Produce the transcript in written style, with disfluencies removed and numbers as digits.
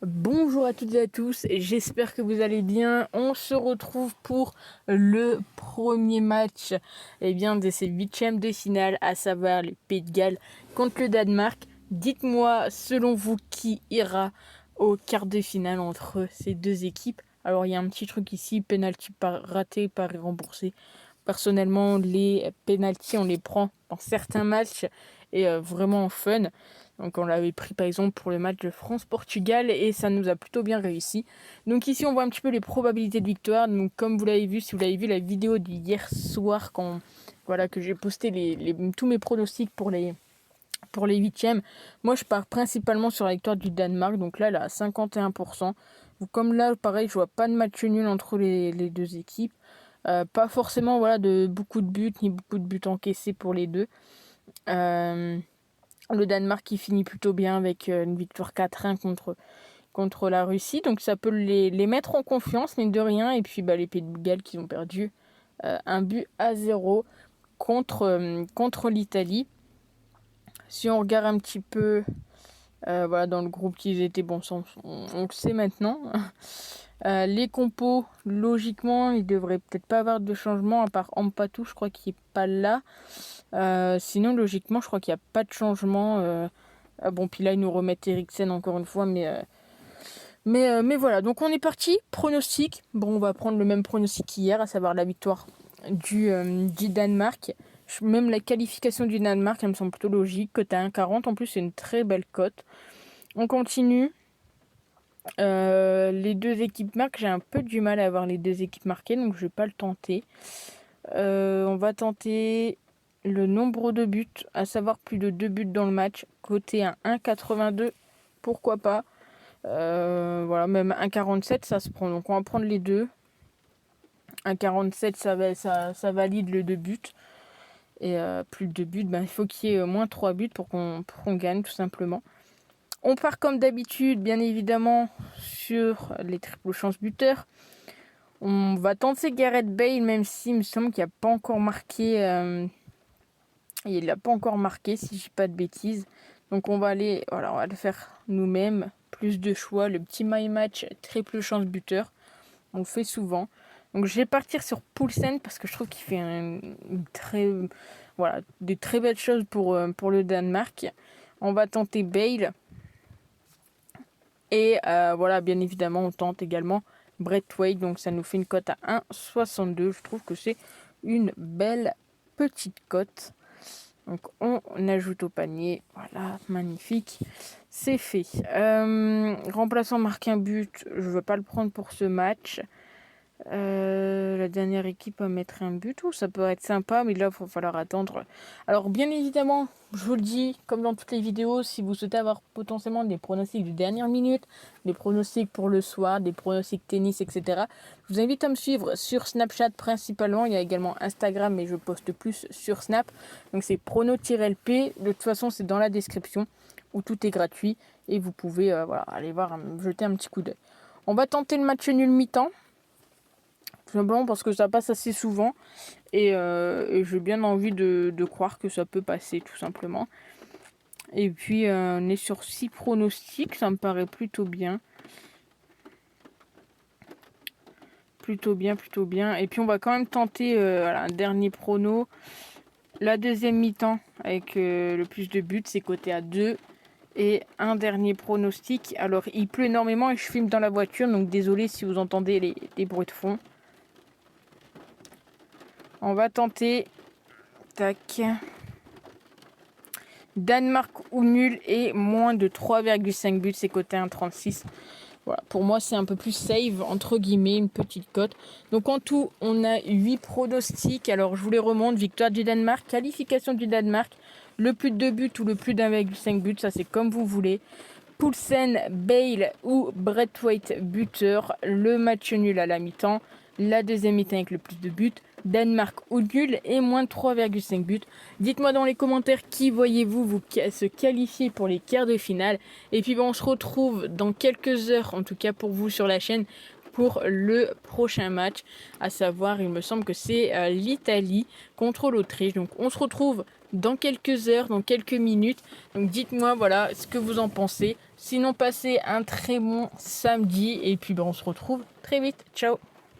Bonjour à toutes et à tous, j'espère que vous allez bien. On se retrouve pour le premier match de ces huitièmes de finale, à savoir le Pays de Galles contre le Danemark. Dites-moi, selon vous, qui ira au quart de finale entre ces deux équipes. Alors il y a un petit truc ici, penalty raté, pari remboursé. Personnellement, les penalties, on les prend dans certains matchs et vraiment fun. Donc on l'avait pris par exemple pour le match de France-Portugal et ça nous a plutôt bien réussi. Donc ici on voit un petit peu les probabilités de victoire. Donc comme vous l'avez vu, si vous l'avez vu la vidéo d'hier soir que j'ai posté tous mes pronostics pour les huitièmes, moi je pars principalement sur la victoire du Danemark. Donc là elle est à 51%. Donc, comme là pareil je vois pas de match nul entre les deux équipes. Pas forcément de beaucoup de buts ni beaucoup de buts encaissés pour les deux. Le Danemark qui finit plutôt bien avec une victoire 4-1 contre la Russie. Donc ça peut les mettre en confiance, mine de rien. Et puis les Pays de Galles qui ont perdu 1-0 contre l'Italie. Si on regarde un petit peu dans le groupe qu'ils étaient, on le sait maintenant. Les compos, logiquement, ils devraient peut-être pas avoir de changement, à part Ampadu, je crois qu'il est pas là. Sinon, logiquement, je crois qu'il n'y a pas de changement. Puis là, ils nous remettent Eriksen encore une fois, mais voilà. Donc, on est parti. Pronostic. Bon, on va prendre le même pronostic qu'hier, à savoir la victoire du Danemark. Même la qualification du Danemark, elle me semble plutôt logique. Cote à 1,40. En plus, c'est une très belle cote. On continue. Les deux équipes marquent. J'ai un peu du mal à avoir les deux équipes marquées, donc je vais pas le tenter. On va tenter le nombre de buts, à savoir plus de 2 buts dans le match, coté à 1,82, pourquoi pas. Même 1,47 ça se prend, donc on va prendre les deux. 1,47 ça valide le 2 buts. Et plus de 2 buts, il faut qu'il y ait au moins 3 buts pour qu'on gagne tout simplement. On part comme d'habitude, bien évidemment, sur les triples chances buteurs. On va tenter Gareth Bale, même s'il me semble qu'il n'a pas encore marqué. Il n'a pas encore marqué, si je dis pas de bêtises. Donc on va le faire nous-mêmes. Plus de choix, le petit my match, triple chance buteur. On le fait souvent. Donc je vais partir sur Poulsen parce que je trouve qu'il fait des très belles choses pour le Danemark. On va tenter Bale. Et bien évidemment, on tente également Braithwaite. Donc ça nous fait une cote à 1,62. Je trouve que c'est une belle petite cote. Donc on ajoute au panier. Voilà, magnifique. C'est fait. Remplaçant marque un but. Je ne veux pas le prendre pour ce match. La dernière équipe va mettre un but, ou ça peut être sympa, mais là il va falloir attendre. Alors bien évidemment, je vous le dis, comme dans toutes les vidéos, si vous souhaitez avoir potentiellement des pronostics de dernière minute, des pronostics pour le soir, des pronostics tennis, etc., je vous invite à me suivre sur Snapchat principalement. Il y a également Instagram, mais je poste plus sur Snap. Donc c'est prono-lp. De toute façon, c'est dans la description où tout est gratuit et vous pouvez aller voir, jeter un petit coup d'œil. On va tenter le match nul mi-temps. Tout simplement parce que ça passe assez souvent et j'ai bien envie de croire que ça peut passer tout simplement. Et puis on est sur 6 pronostics, ça me paraît plutôt bien. Plutôt bien. Et puis on va quand même tenter un dernier prono. La deuxième mi-temps avec le plus de buts, c'est coté à 2. Et un dernier pronostic. Alors il pleut énormément et je filme dans la voiture, donc désolé si vous entendez les bruits de fond. On va tenter. Tac. Danemark ou nul et moins de 3,5 buts, c'est coté à 1,36. Voilà, pour moi c'est un peu plus safe, entre guillemets, une petite cote. Donc en tout, on a 8 pronostics. Alors je vous les remonte. Victoire du Danemark, qualification du Danemark, le plus de 2 buts ou le plus d'1,5 but, ça c'est comme vous voulez. Poulsen, Bale ou Braithwaite buteur, le match nul à la mi-temps, la deuxième mi-temps avec le plus de buts, Danemark ou nul et moins de 3,5 buts. Dites-moi dans les commentaires qui voyez-vous se qualifier pour les quarts de finale. Et puis on se retrouve dans quelques heures, en tout cas pour vous sur la chaîne, pour le prochain match, à savoir, il me semble que c'est l'Italie contre l'Autriche. Donc on se retrouve dans quelques heures, dans quelques minutes. Donc dites-moi voilà ce que vous en pensez. Sinon passez un très bon samedi et puis on se retrouve très vite. Ciao.